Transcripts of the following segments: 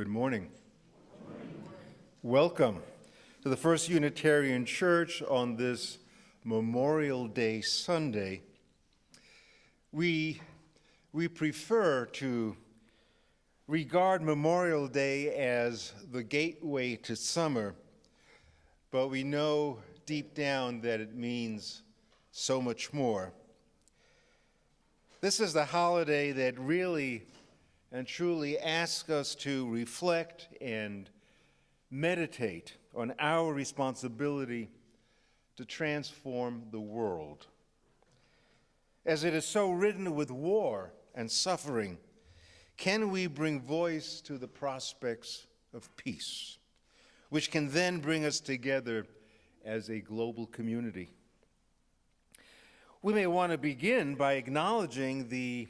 Good morning. Welcome to the First Unitarian Church on this Memorial Day Sunday. We prefer to regard Memorial Day as the gateway to summer, but we know deep down that it means so much more. This is the holiday that really and truly asks us to reflect and meditate on our responsibility to transform the world. As it is so ridden with war and suffering, can we bring voice to the prospects of peace, which can then bring us together as a global community? We may want to begin by acknowledging the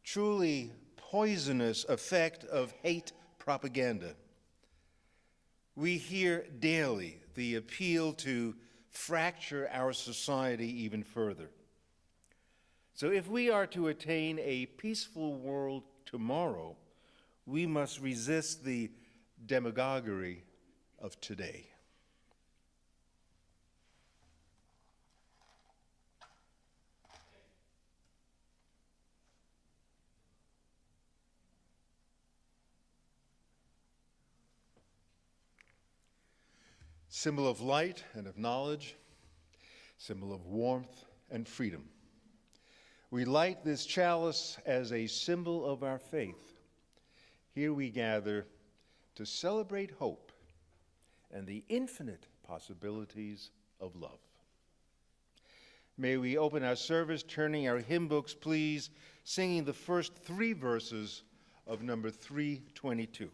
truly poisonous effect of hate propaganda. We hear daily the appeal to fracture our society even further. So if we are to attain a peaceful world tomorrow, we must resist the demagoguery of today. Symbol of light and of knowledge, symbol of warmth and freedom. We light this chalice as a symbol of our faith. Here we gather to celebrate hope and the infinite possibilities of love. May we open our service turning our hymn books, please, singing the first three verses of number 322.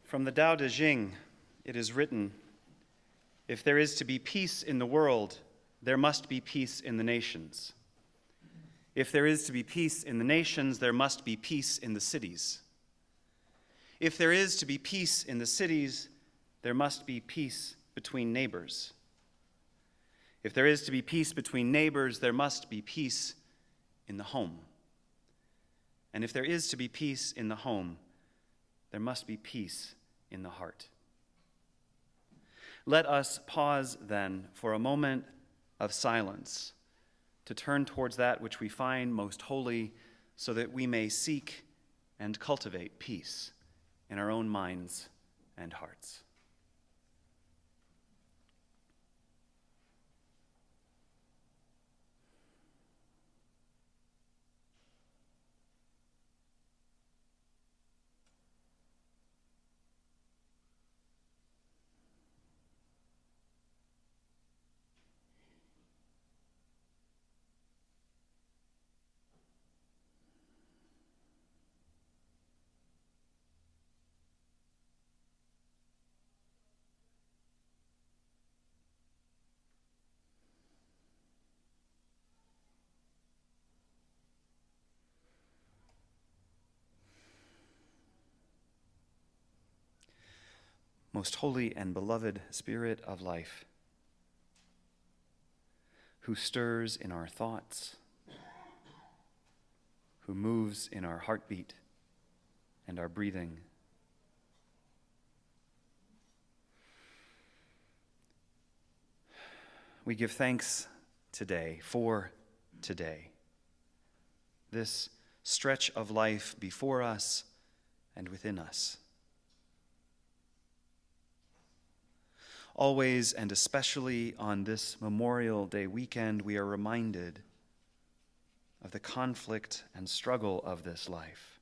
From the Tao Te Ching, it is written, "If there is to be peace in the world, there must be peace in the nations. If there is to be peace in the nations, there must be peace in the cities. If there is to be peace in the cities, there must be peace between neighbors. If there is to be peace between neighbors, there must be peace in the home. And if there is to be peace in the home, there must be peace in the heart. Let us pause then for a moment of silence to turn towards that which we find most holy, so that we may seek and cultivate peace in our own minds and hearts. Most holy and beloved Spirit of life, who stirs in our thoughts, who moves in our heartbeat and our breathing, we give thanks today for today, this stretch of life before us and within us. Always and especially on this Memorial Day weekend, we are reminded of the conflict and struggle of this life,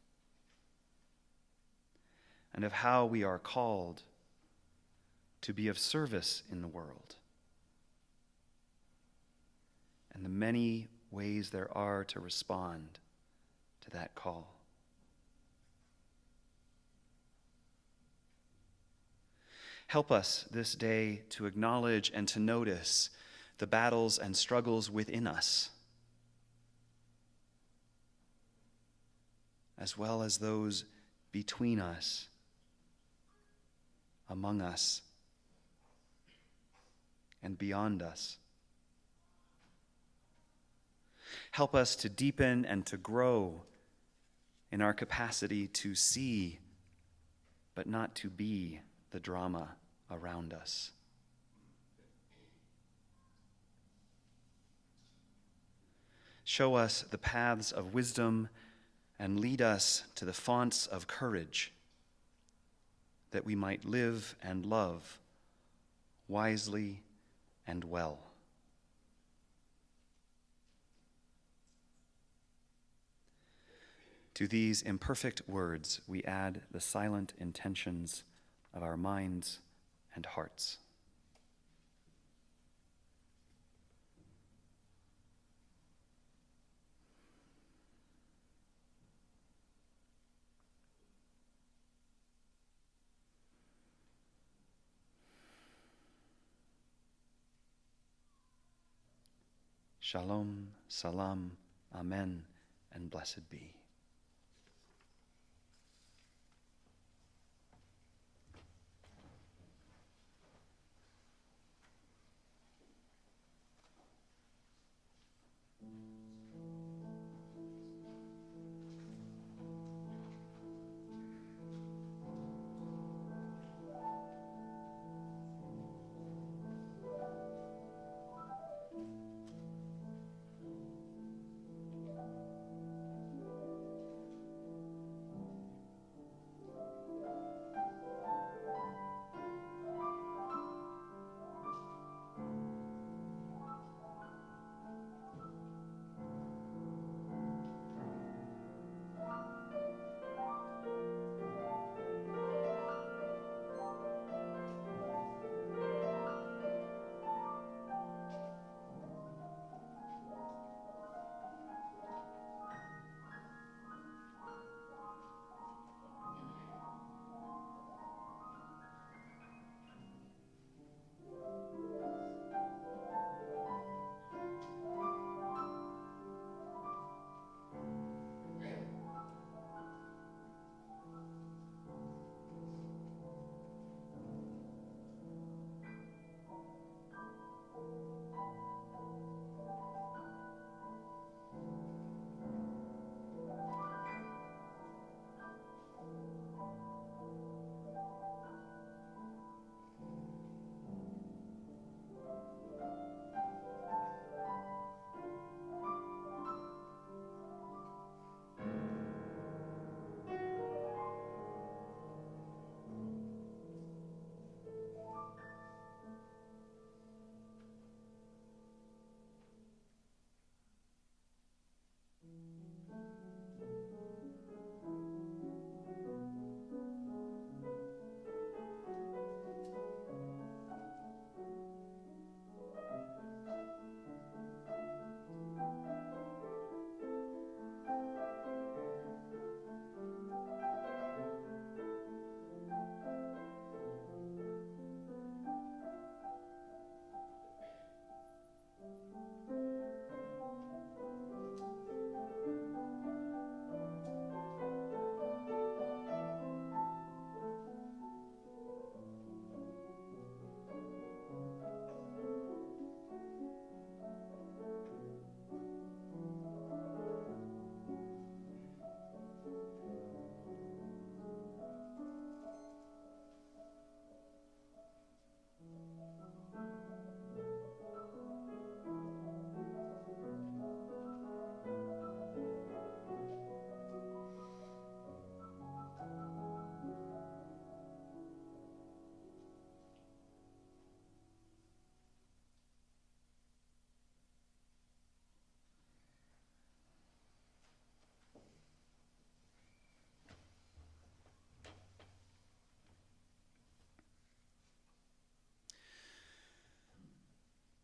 and of how we are called to be of service in the world, and the many ways there are to respond to that call. Help us this day to acknowledge and to notice the battles and struggles within us, as well as those between us, among us, and beyond us. Help us to deepen and to grow in our capacity to see, but not to be, the drama around us. Show us the paths of wisdom and lead us to the fonts of courage, that we might live and love wisely and well. To these imperfect words, we add the silent intentions of our minds and hearts. Shalom, salam, amen, and blessed be.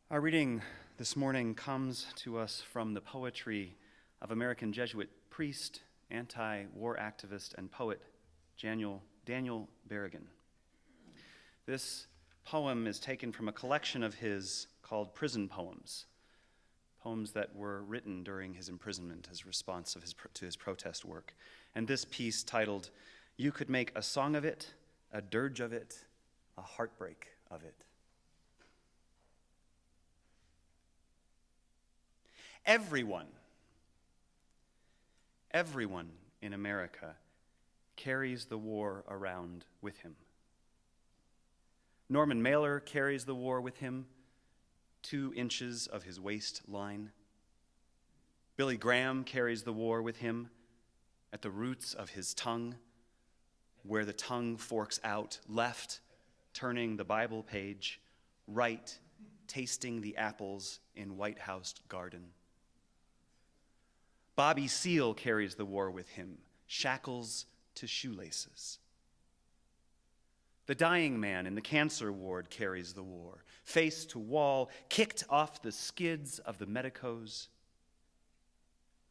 Our reading this morning comes to us from the poetry of American Jesuit priest, anti-war activist, and poet Daniel Berrigan. This poem is taken from a collection of his called Prison Poems, poems that were written during his imprisonment as a response to his protest work. And this piece, titled, "You Could Make a Song of It, a Dirge of It, a Heartbreak of It." Everyone in America carries the war around with him. Norman Mailer carries the war with him, 2 inches of his waistline. Billy Graham carries the war with him at the roots of his tongue, where the tongue forks out, left, turning the Bible page, right, tasting the apples in White House garden. Bobby Seale carries the war with him, shackles to shoelaces. The dying man in the cancer ward carries the war, face to wall, kicked off the skids of the medicos.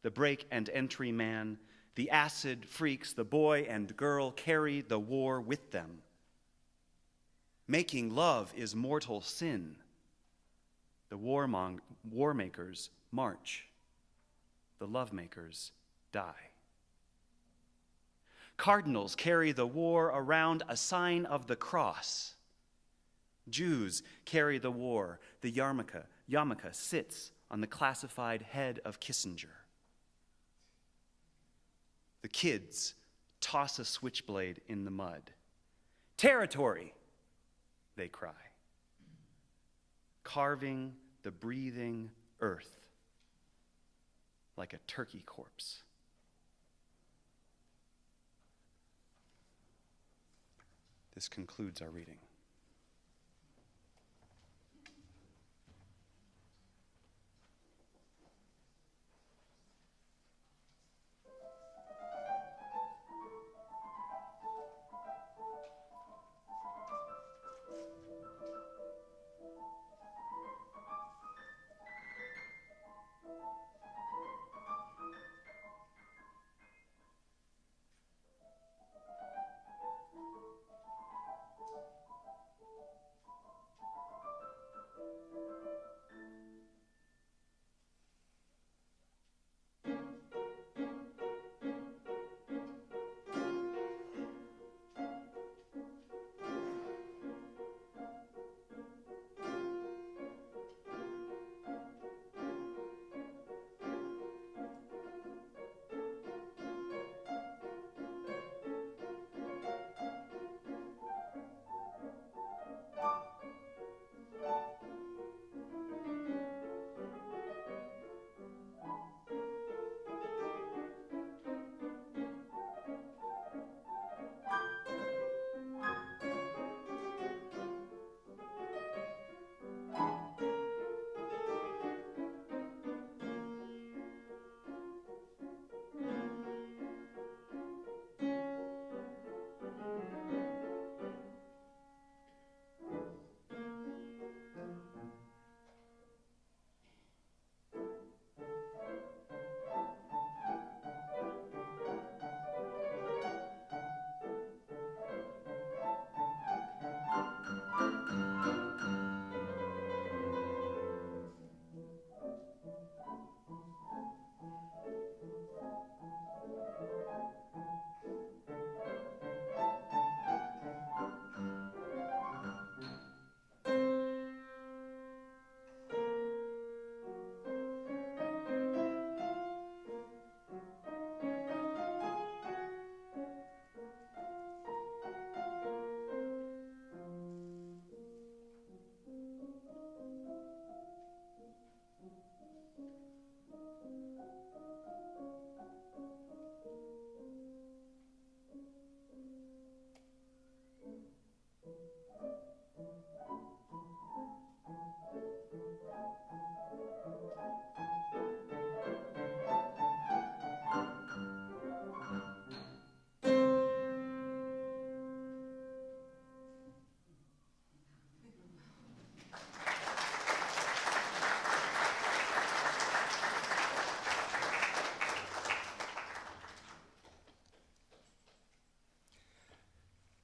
The break and entry man, the acid freaks, the boy and girl carry the war with them. Making love is mortal sin. The war makers march. The love makers die. Cardinals carry the war around, a sign of the cross. Jews carry the war. The yarmulke sits on the classified head of Kissinger. The kids toss a switchblade in the mud. "Territory!" they cry, carving the breathing earth like a turkey corpse. This concludes our reading.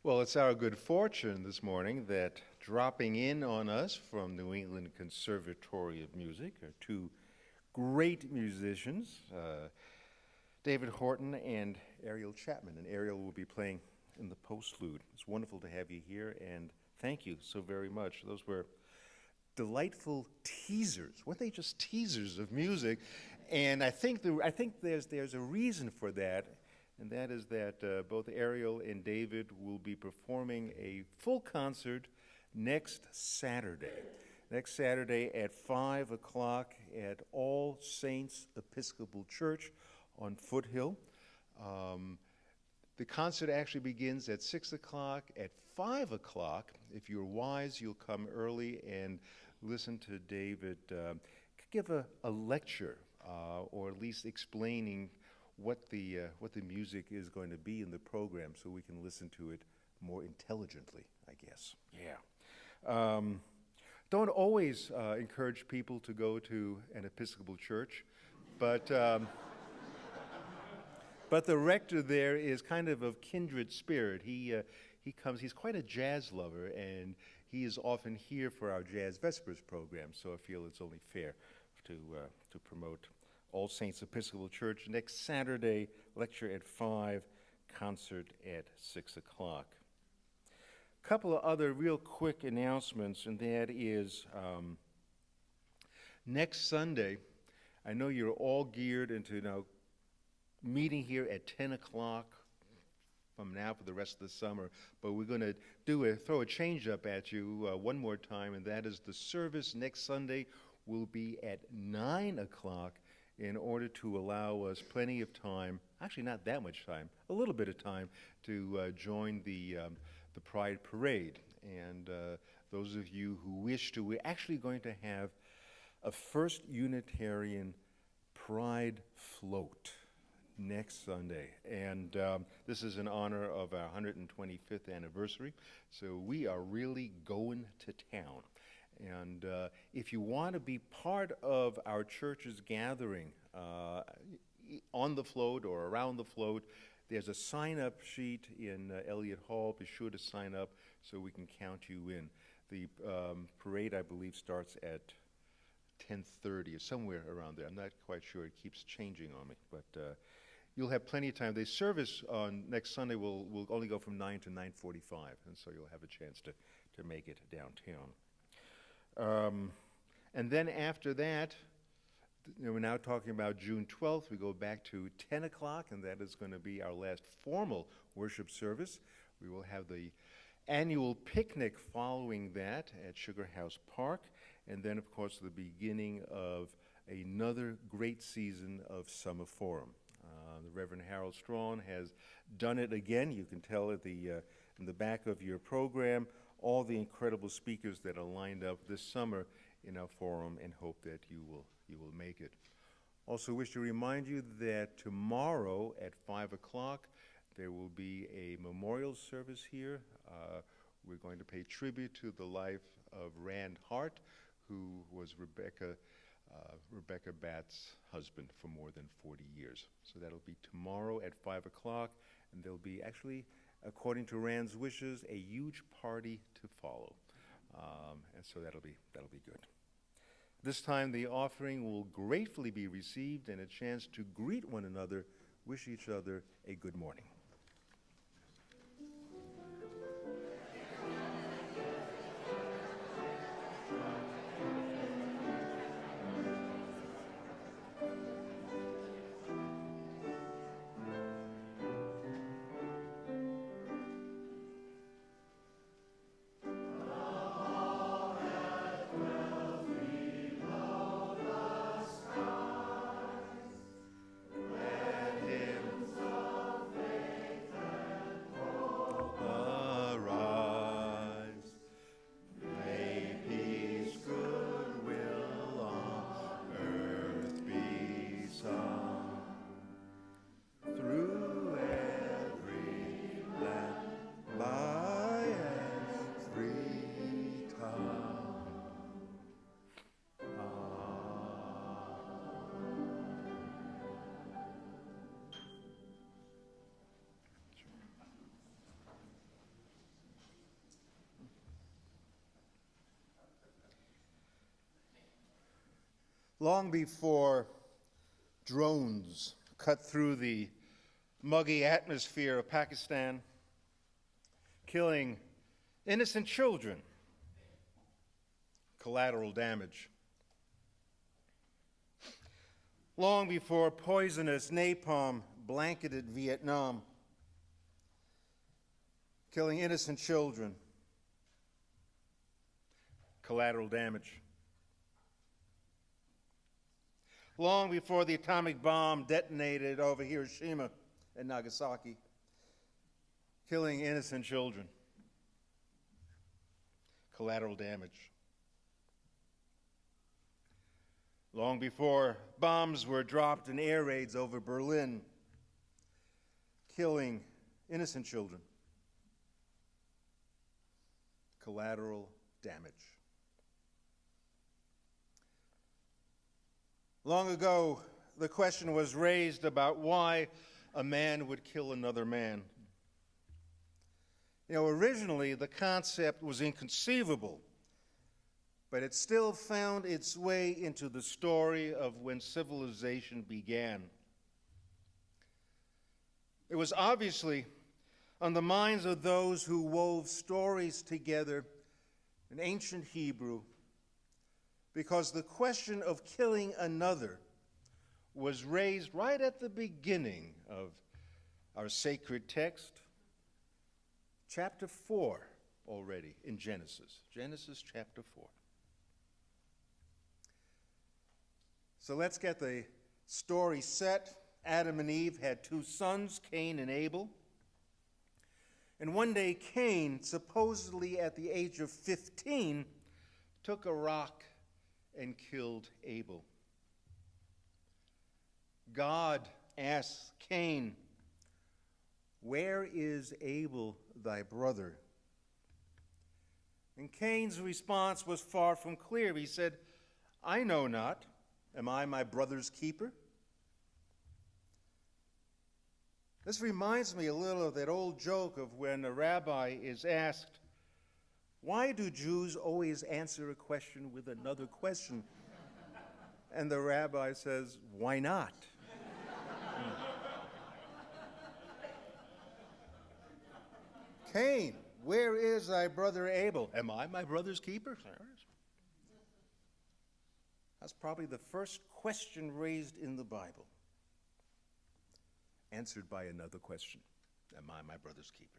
Well, it's our good fortune this morning that dropping in on us from New England Conservatory of Music are two great musicians, David Horton and Ariel Chapman. And Ariel will be playing in the postlude. It's wonderful to have you here, and thank you so very much. Those were delightful teasers. Weren't they just teasers of music? And I think there's a reason for that. And that is that both Ariel and David will be performing a full concert next Saturday. Next Saturday at 5 o'clock at All Saints Episcopal Church on Foothill. The concert actually begins at 6 o'clock. At 5 o'clock, if you're wise, you'll come early and listen to David give a lecture, or at least explaining what the music is going to be in the program, so we can listen to it more intelligently, I guess. Yeah. Don't always encourage people to go to an Episcopal church, but the rector there is kind of kindred spirit. He comes. He's quite a jazz lover, and he is often here for our Jazz Vespers program. So I feel it's only fair to promote All Saints Episcopal Church next Saturday, lecture at 5, concert at 6 o'clock. A couple of other real quick announcements, and that is next Sunday, I know you're all geared into now meeting here at 10 o'clock from now for the rest of the summer, but we're going to throw a change up at you one more time, and that is the service next Sunday will be at 9 o'clock, in order to allow us plenty of time, actually not that much time, a little bit of time, to join the Pride Parade. And those of you who wish to, we're actually going to have a First Unitarian Pride Float next Sunday. And this is in honor of our 125th anniversary, so we are really going to town. And if you want to be part of our church's gathering on the float or around the float, there's a sign-up sheet in Elliott Hall. Be sure to sign up so we can count you in. The parade, I believe, starts at 10:30 or somewhere around there. I'm not quite sure. It keeps changing on me, but you'll have plenty of time. The service on next Sunday will only go from 9 to 9:45, and so you'll have a chance to make it downtown. And then after that, we're now talking about June 12th. We go back to 10 o'clock, and that is going to be our last formal worship service. We will have the annual picnic following that at Sugar House Park, and then, of course, the beginning of another great season of Summer Forum. The Reverend Harold Strawn has done it again. You can tell at in the back of your program all the incredible speakers that are lined up this summer in our forum, and hope that you will make it. Also wish to remind you that tomorrow at 5 o'clock there will be a memorial service here. We're going to pay tribute to the life of Rand Hart, who was Rebecca Batt's husband for more than 40 years. So that'll be tomorrow at 5 o'clock, and there'll be actually, according to Rand's wishes, a huge party to follow. And so that'll be good. This time the offering will gratefully be received, and a chance to greet one another, wish each other a good morning. Long before drones cut through the muggy atmosphere of Pakistan, killing innocent children, collateral damage. Long before poisonous napalm blanketed Vietnam, killing innocent children, collateral damage. Long before the atomic bomb detonated over Hiroshima and Nagasaki, killing innocent children, collateral damage. Long before bombs were dropped in air raids over Berlin, killing innocent children, collateral damage. Long ago, the question was raised about why a man would kill another man. Originally, the concept was inconceivable, but it still found its way into the story of when civilization began. It was obviously on the minds of those who wove stories together in ancient Hebrew, because the question of killing another was raised right at the beginning of our sacred text, chapter 4 already in Genesis. Genesis chapter 4. So let's get the story set. Adam and Eve had two sons, Cain and Abel. And one day Cain, supposedly at the age of 15, took a rock and killed Abel. God asks Cain, "Where is Abel, thy brother?" And Cain's response was far from clear. He said, "I know not. Am I my brother's keeper?" This reminds me a little of that old joke of when a rabbi is asked, "Why do Jews always answer a question with another question?" And the rabbi says, "Why not?" Cain, where is thy brother Abel? Am I my brother's keeper? That's probably the first question raised in the Bible, answered by another question. Am I my brother's keeper?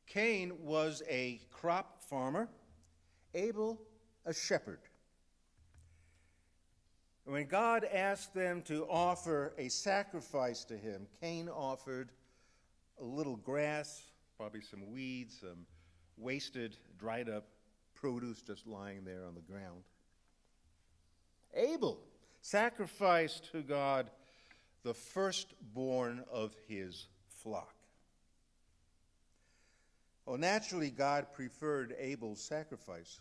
Cain was a crop farmer, Abel a shepherd. When God asked them to offer a sacrifice to him, Cain offered a little grass, probably some weeds, some wasted, dried up produce just lying there on the ground. Abel sacrificed to God the firstborn of his flock. Well, naturally, God preferred Abel's sacrifice.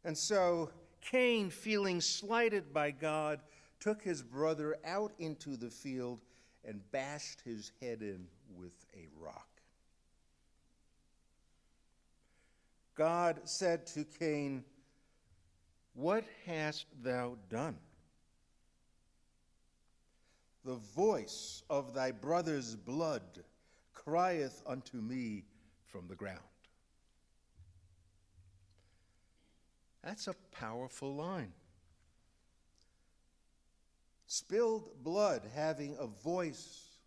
And so Cain, feeling slighted by God, took his brother out into the field and bashed his head in with a rock. God said to Cain, "What hast thou done?" "The voice of thy brother's blood crieth unto me from the ground." That's a powerful line. Spilled blood having a voice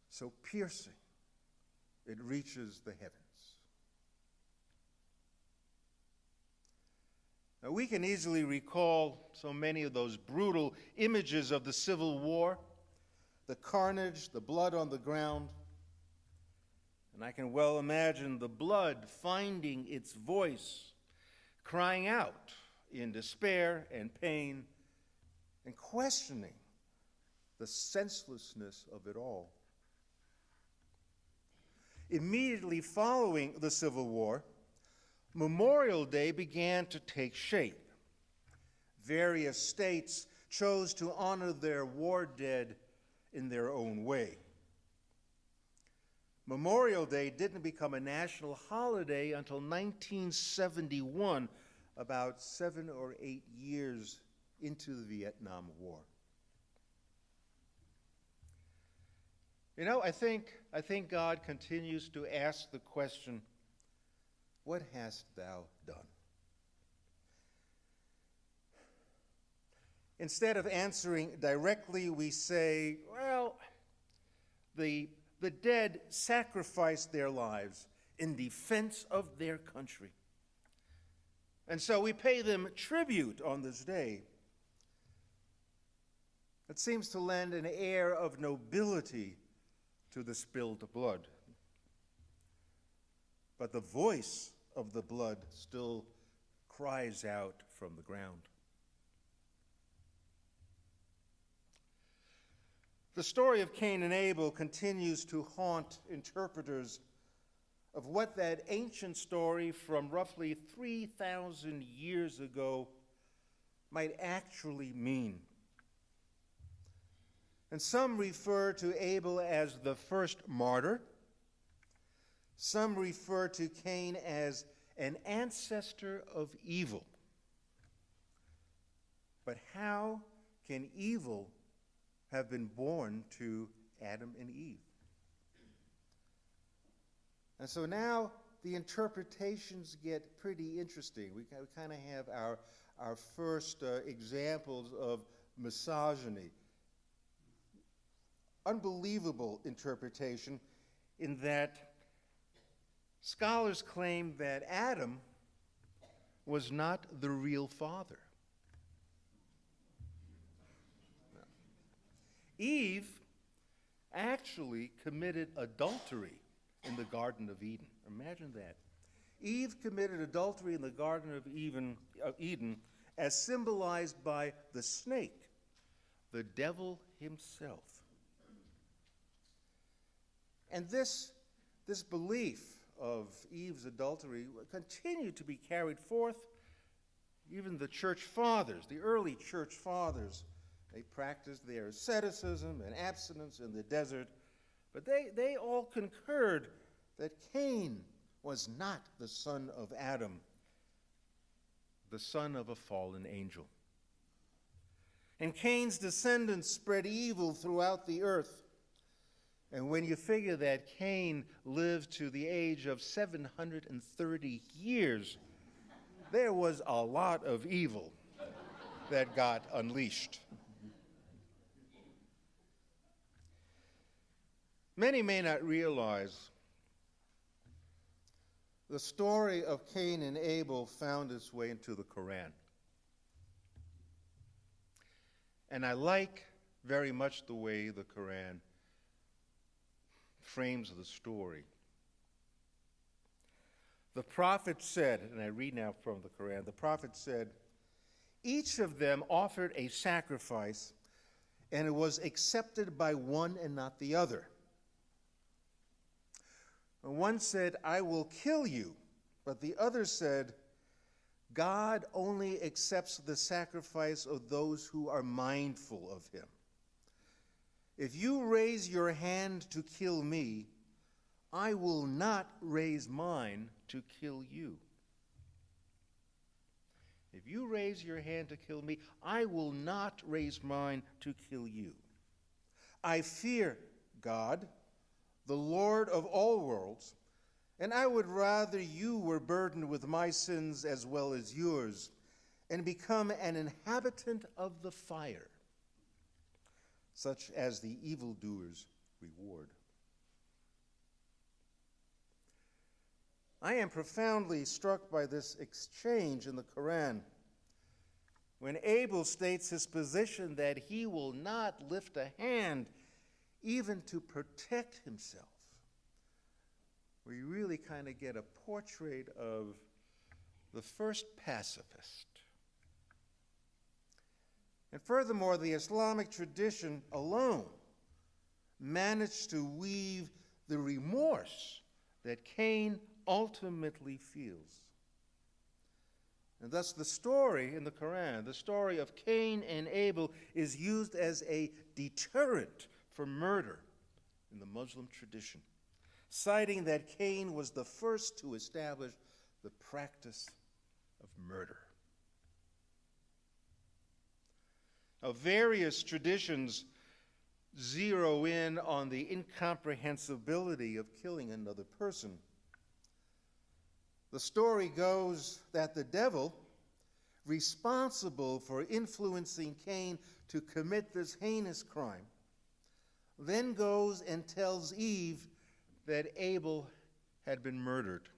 so piercing it reaches the heavens. Now, we can easily recall so many of those brutal images of the Civil War, the carnage, the blood on the ground. And I can well imagine the blood finding its voice, crying out in despair and pain, and questioning the senselessness of it all. Immediately following the Civil War, Memorial Day began to take shape. Various states chose to honor their war dead in their own way. Memorial Day didn't become a national holiday until 1971, about 7 or 8 years into the Vietnam War. You know, I think God continues to ask the question, what hast thou done? Instead of answering directly, we say, well, the dead sacrificed their lives in defense of their country. And so we pay them tribute on this day. It seems to lend an air of nobility to the spilled blood. But the voice of the blood still cries out from the ground. The story of Cain and Abel continues to haunt interpreters of what that ancient story from roughly 3,000 years ago might actually mean. And some refer to Abel as the first martyr. Some refer to Cain as an ancestor of evil. But how can evil have been born to Adam and Eve? And so now the interpretations get pretty interesting. We kind of have our first examples of misogyny. Unbelievable interpretation in that scholars claim that Adam was not the real father. Eve actually committed adultery in the Garden of Eden. Imagine that. Eve committed adultery in the Garden of Eden as symbolized by the snake, the devil himself. And this belief of Eve's adultery continued to be carried forth. Even the church fathers, the early church fathers, they practiced their asceticism and abstinence in the desert, but they all concurred that Cain was not the son of Adam, the son of a fallen angel. And Cain's descendants spread evil throughout the earth. And when you figure that Cain lived to the age of 730 years, there was a lot of evil that got unleashed. Many may not realize the story of Cain and Abel found its way into the Quran. And I like very much the way the Quran frames the story. The prophet said, and I read now from the Quran, the prophet said, each of them offered a sacrifice, and it was accepted by one and not the other. And one said, I will kill you, but the other said, God only accepts the sacrifice of those who are mindful of him. If you raise your hand to kill me, I will not raise mine to kill you. If you raise your hand to kill me, I will not raise mine to kill you. I fear God, the Lord of all worlds, and I would rather you were burdened with my sins as well as yours, and become an inhabitant of the fire, such as the evildoers' reward. I am profoundly struck by this exchange in the Quran when Abel states his position that he will not lift a hand even to protect himself. We really kind of get a portrait of the first pacifist. And furthermore, the Islamic tradition alone managed to weave the remorse that Cain ultimately feels. And thus the story in the Quran, the story of Cain and Abel, is used as a deterrent for murder in the Muslim tradition. citing that Cain was the first to establish the practice of murder. Now, various traditions zero in on the incomprehensibility of killing another person. The story goes that the devil, responsible for influencing Cain to commit this heinous crime, then goes and tells Eve that Abel had been murdered.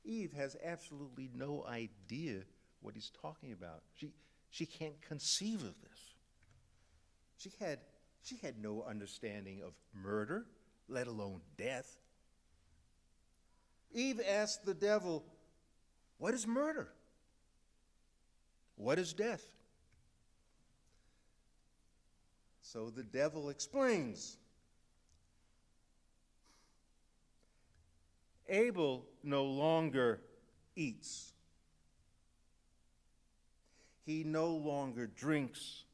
Eve has absolutely no idea what he's talking about. She can't conceive of this. She had no understanding of murder, let alone death. Eve asked the devil, "What is murder? What is death?" So the devil explains. Abel no longer eats. He no longer drinks.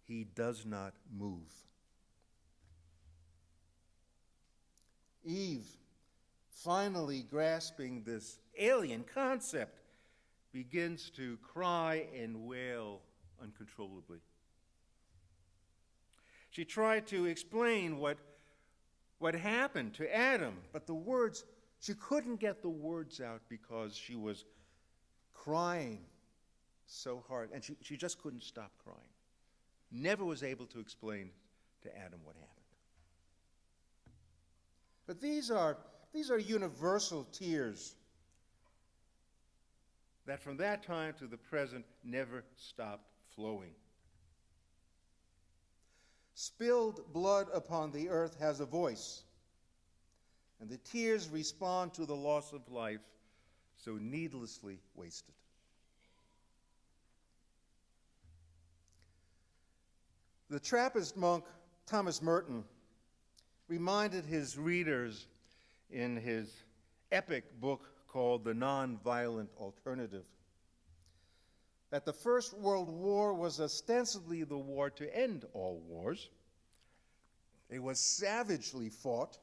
He does not move. Eve, finally grasping this alien concept, begins to cry and wail uncontrollably. She tried to explain what happened to Adam, but she couldn't get the words out because she was crying so hard, and she just couldn't stop crying. Never was able to explain to Adam what happened. But these are universal tears that from that time to the present never stopped flowing. Spilled blood upon the earth has a voice, and the tears respond to the loss of life so needlessly wasted. The Trappist monk Thomas Merton reminded his readers in his epic book called The Nonviolent Alternative that the First World War was ostensibly the war to end all wars. It was savagely fought,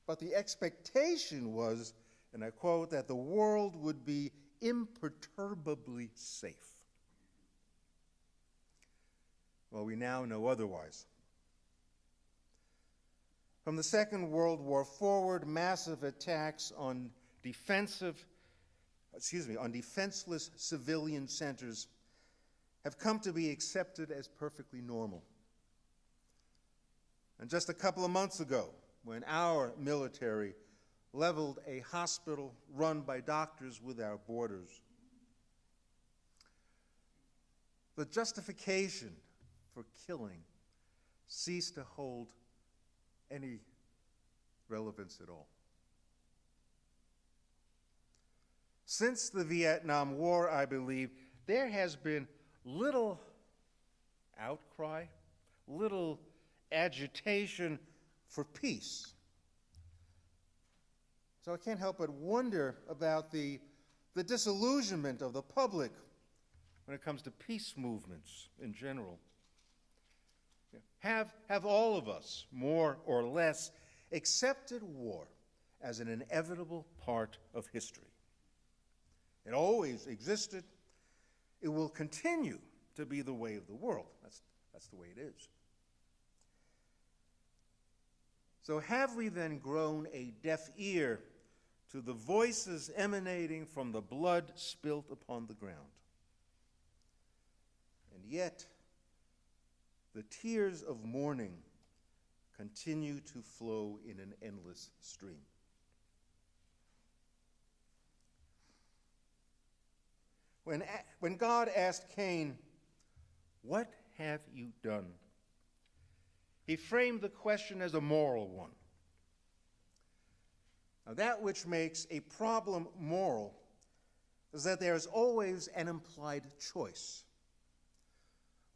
but the expectation was, and I quote, that the world would be imperturbably safe. Well, we now know otherwise. From the Second World War forward, massive attacks on defenseless civilian centers have come to be accepted as perfectly normal. And just a couple of months ago, when our military leveled a hospital run by Doctors Without Borders, the justification for killing ceased to hold any relevance at all. Since the Vietnam War, I believe, there has been little outcry, little agitation for peace. So I can't help but wonder about the disillusionment of the public when it comes to peace movements in general. Have all of us, more or less, accepted war as an inevitable part of history? It always existed. It will continue to be the way of the world. That's the way it is. So have we then grown a deaf ear to the voices emanating from the blood spilt upon the ground? And yet, the tears of mourning continue to flow in an endless stream. When God asked Cain, "What have you done?" he framed the question as a moral one. Now, that which makes a problem moral is that there is always an implied choice.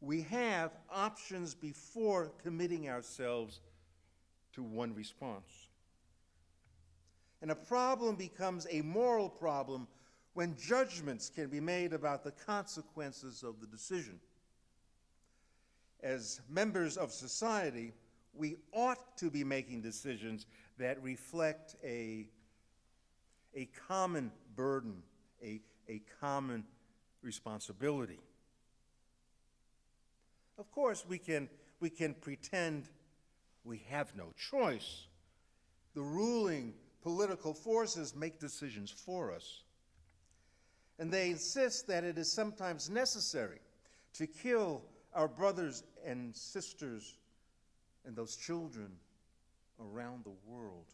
We have options before committing ourselves to one response. And a problem becomes a moral problem when judgments can be made about the consequences of the decision. As members of society, we ought to be making decisions that reflect a common burden, a common responsibility. Of course, we can pretend we have no choice. The ruling political forces make decisions for us. And they insist that it is sometimes necessary to kill our brothers and sisters and those children around the world.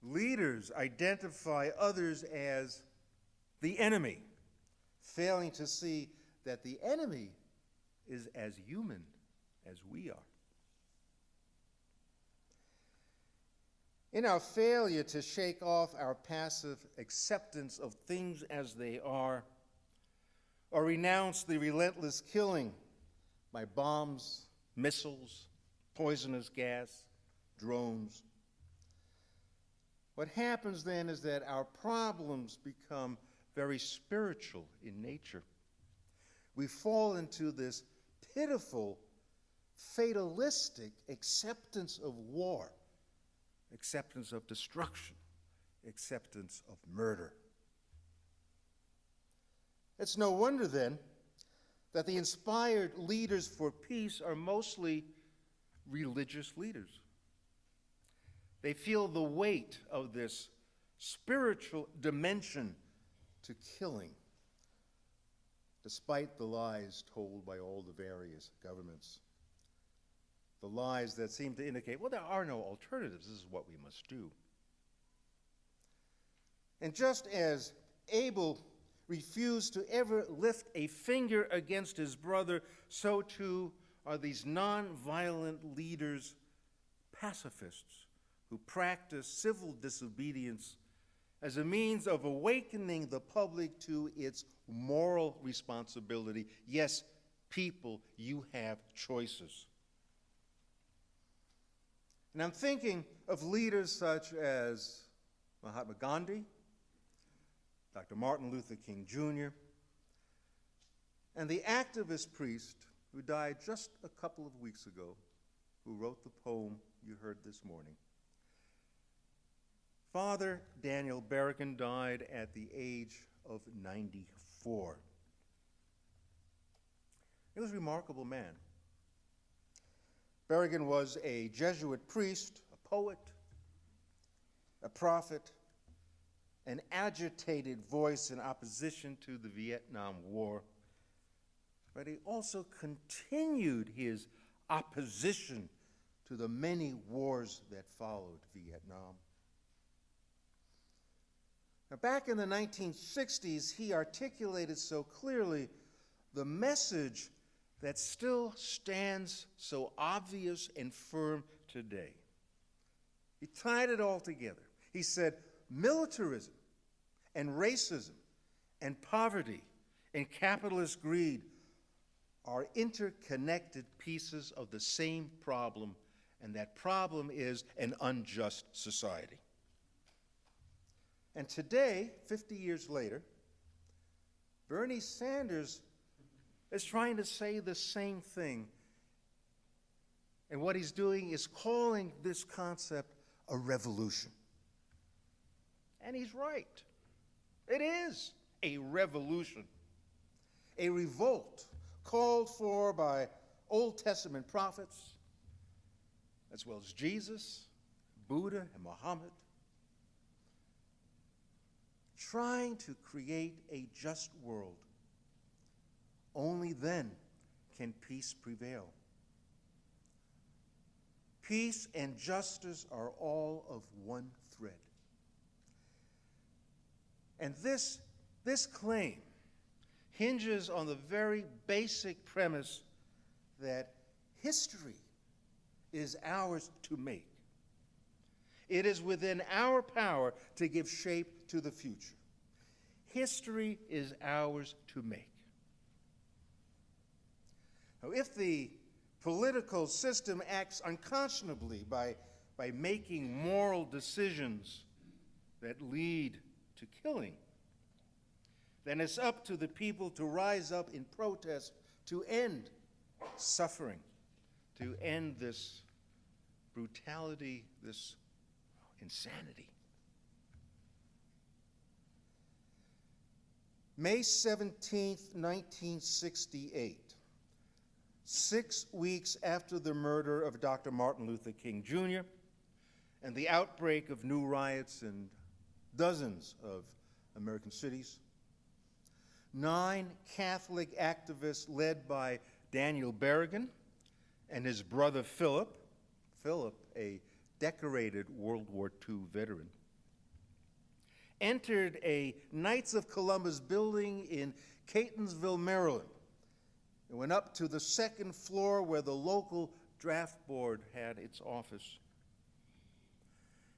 Leaders identify others as the enemy, failing to see that the enemy is as human as we are. In our failure to shake off our passive acceptance of things as they are, or renounce the relentless killing by bombs, missiles, poisonous gas, drones, what happens then is that our problems become very spiritual in nature. We fall into this pitiful, fatalistic acceptance of war, acceptance of destruction, acceptance of murder. It's no wonder then that the inspired leaders for peace are mostly religious leaders. They feel the weight of this spiritual dimension to killing, despite the lies told by all the various governments. The lies that seem to indicate, well, there are no alternatives. This is what we must do. And just as Abel refused to ever lift a finger against his brother, so too are these nonviolent leaders pacifists who practice civil disobedience as a means of awakening the public to its moral responsibility. Yes, people, you have choices. And I'm thinking of leaders such as Mahatma Gandhi, Dr. Martin Luther King Jr., and the activist priest who died just a couple of weeks ago, who wrote the poem you heard this morning. Father Daniel Berrigan died at the age of 94. He was a remarkable man. Berrigan was a Jesuit priest, a poet, a prophet, an agitated voice in opposition to the Vietnam War, but he also continued his opposition to the many wars that followed Vietnam. Now, back in the 1960s, he articulated so clearly the message that still stands so obvious and firm today. He tied it all together. He said, militarism and racism and poverty and capitalist greed are interconnected pieces of the same problem, and that problem is an unjust society. And today, 50 years later, Bernie Sanders is trying to say the same thing. And what he's doing is calling this concept a revolution. And he's right. It is a revolution, a revolt called for by Old Testament prophets, as well as Jesus, Buddha, and Muhammad, trying to create a just world. Only then can peace prevail. Peace and justice are all of one thread. And this claim hinges on the very basic premise that history is ours to make. It is within our power to give shape to the future. History is ours to make. Now, if the political system acts unconscionably by making moral decisions that lead to killing, then it's up to the people to rise up in protest to end suffering, to end this brutality, this insanity. May 17th, 1968, 6 weeks after the murder of Dr. Martin Luther King Jr. and the outbreak of new riots in dozens of American cities, 9 Catholic activists led by Daniel Berrigan and his brother Philip, a decorated World War II veteran, entered a Knights of Columbus building in Catonsville, Maryland, and went up to the second floor where the local draft board had its office.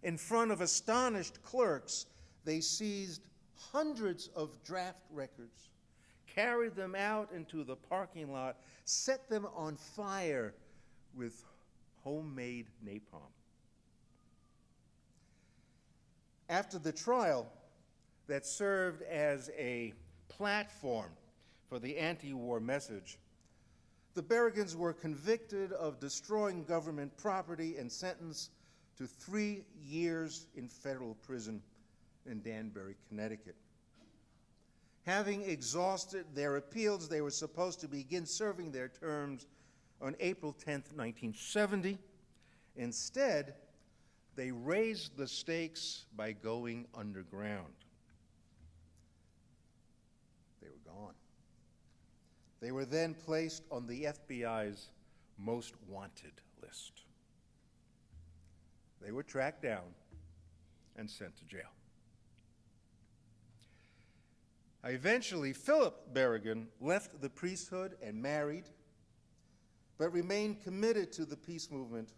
In front of astonished clerks, they seized hundreds of draft records, carried them out into the parking lot, set them on fire with homemade napalm. After the trial that served as a platform for the anti-war message, the Berrigans were convicted of destroying government property and sentenced to 3 years in federal prison in Danbury, Connecticut. Having exhausted their appeals, they were supposed to begin serving their terms on April 10th, 1970. Instead, they raised the stakes by going underground. They were gone. They were then placed on the FBI's most wanted list. They were tracked down and sent to jail. Eventually, Philip Berrigan left the priesthood and married, but remained committed to the peace movement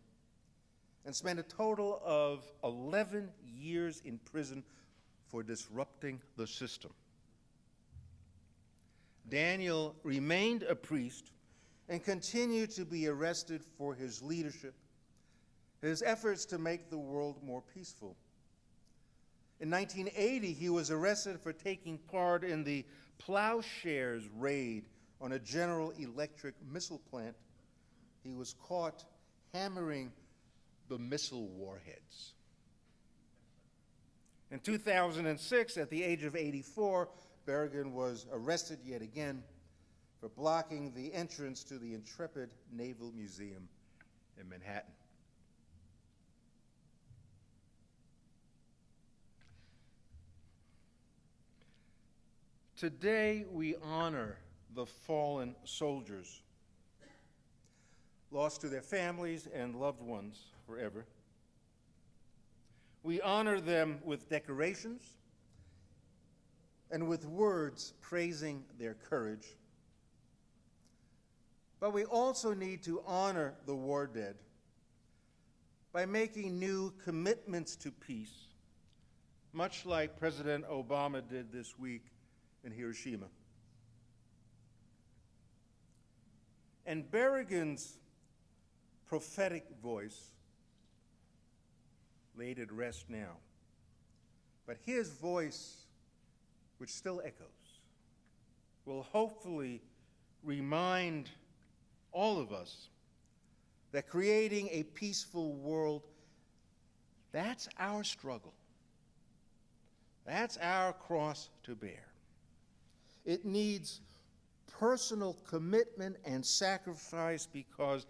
and spent a total of 11 years in prison for disrupting the system. Daniel remained a priest and continued to be arrested for his leadership, his efforts to make the world more peaceful. In 1980, he was arrested for taking part in the Plowshares raid on a General Electric missile plant. He was caught hammering the missile warheads. In 2006, at the age of 84, Berrigan was arrested yet again for blocking the entrance to the Intrepid Naval Museum in Manhattan. Today, we honor the fallen soldiers, lost to their families and loved ones forever. We honor them with decorations and with words praising their courage. But we also need to honor the war dead by making new commitments to peace, much like President Obama did this week in Hiroshima. And Berrigan's prophetic voice laid at rest now, but his voice, which still echoes, will hopefully remind all of us that creating a peaceful world, that's our struggle. That's our cross to bear. It needs personal commitment and sacrifice because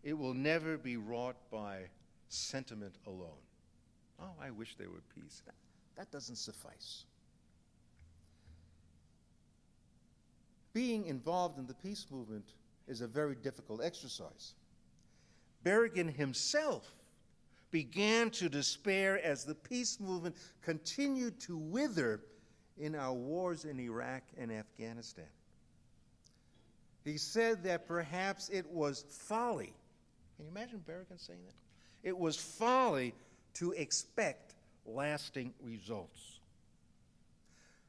it will never be wrought by sentiment alone. Oh, I wish there were peace. That doesn't suffice. Being involved in the peace movement is a very difficult exercise. Berrigan himself began to despair as the peace movement continued to wither in our wars in Iraq and Afghanistan. He said that perhaps it was folly. Can you imagine Berrigan saying that? It was folly to expect lasting results.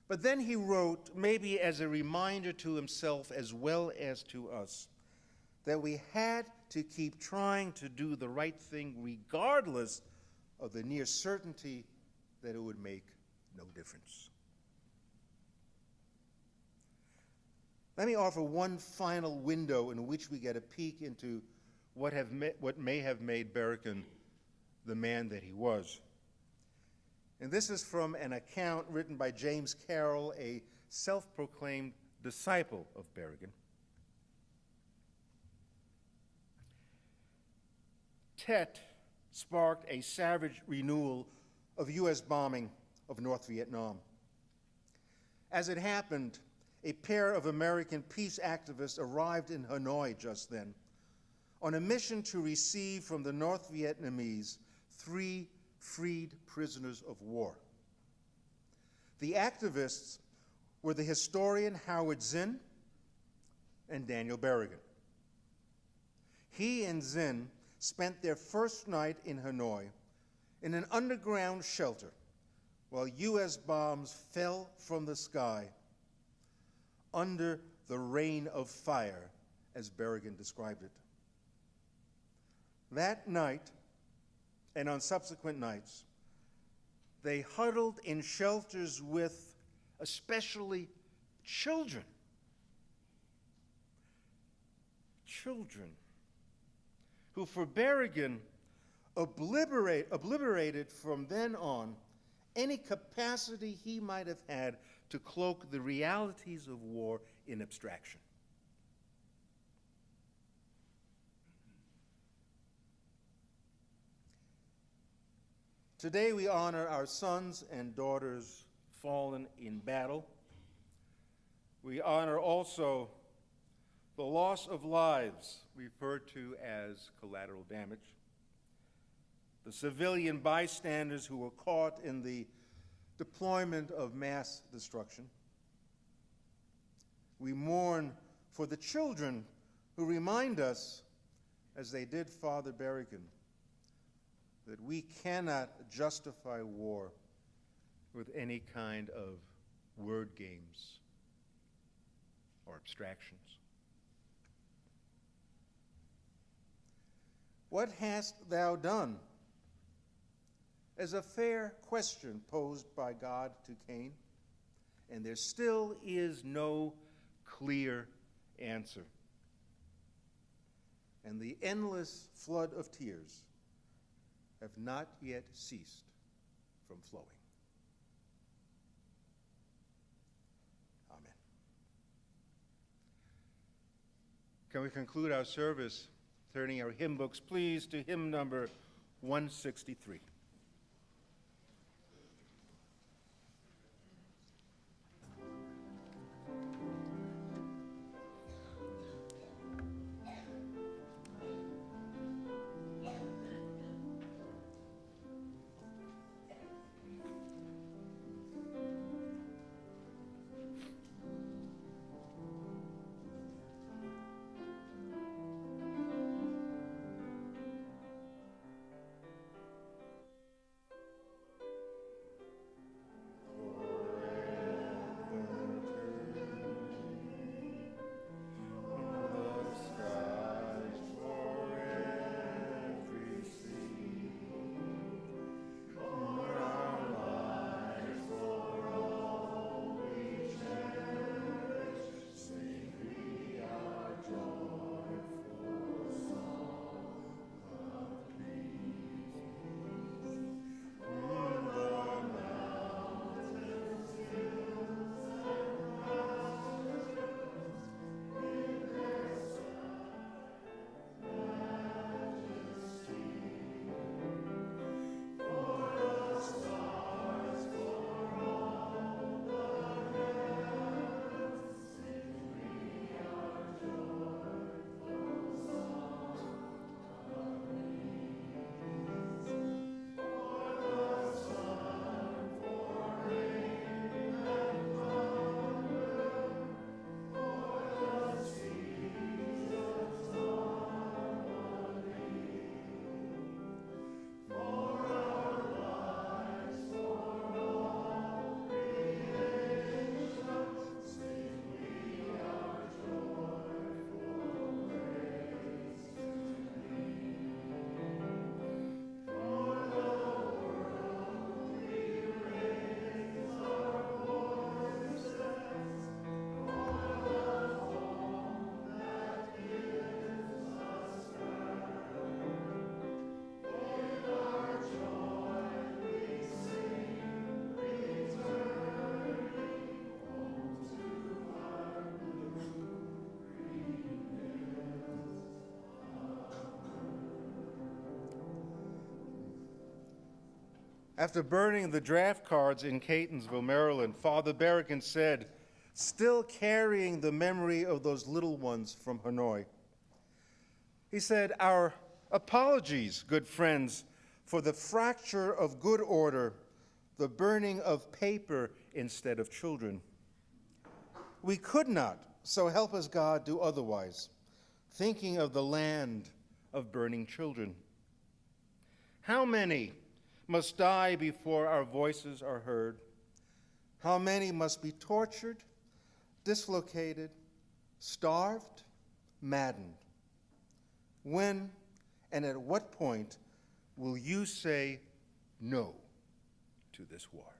But then he wrote, maybe as a reminder to himself as well as to us, that we had to keep trying to do the right thing regardless of the near certainty that it would make no difference. Let me offer one final window in which we get a peek into what may have made Berrigan the man that he was. And this is from an account written by James Carroll, a self-proclaimed disciple of Berrigan. Tet sparked a savage renewal of U.S. bombing of North Vietnam. As it happened, a pair of American peace activists arrived in Hanoi just then on a mission to receive from the North Vietnamese 3 freed prisoners of war. The activists were the historian Howard Zinn and Daniel Berrigan. He and Zinn spent their first night in Hanoi in an underground shelter while U.S. bombs fell from the sky under the rain of fire, as Berrigan described it. That night, and on subsequent nights, they huddled in shelters with especially children. Children who, for Berrigan, obliterated from then on any capacity he might have had to cloak the realities of war in abstraction. Today we honor our sons and daughters fallen in battle. We honor also the loss of lives, referred to as collateral damage, the civilian bystanders who were caught in the deployment of mass destruction. We mourn for the children who remind us, as they did Father Berrigan, that we cannot justify war with any kind of word games or abstractions. What hast thou done? Is a fair question posed by God to Cain, and there still is no clear answer. And the endless flood of tears have not yet ceased from flowing. Amen. Can we conclude our service turning our hymn books, please, to hymn number 163. After burning the draft cards in Catonsville, Maryland, Father Berrigan said, still carrying the memory of those little ones from Hanoi, he said, "Our apologies, good friends, for the fracture of good order, the burning of paper instead of children. We could not, so help us God, do otherwise, thinking of the land of burning children. How many must die before our voices are heard? How many must be tortured, dislocated, starved, maddened? When and at what point will you say no to this war?"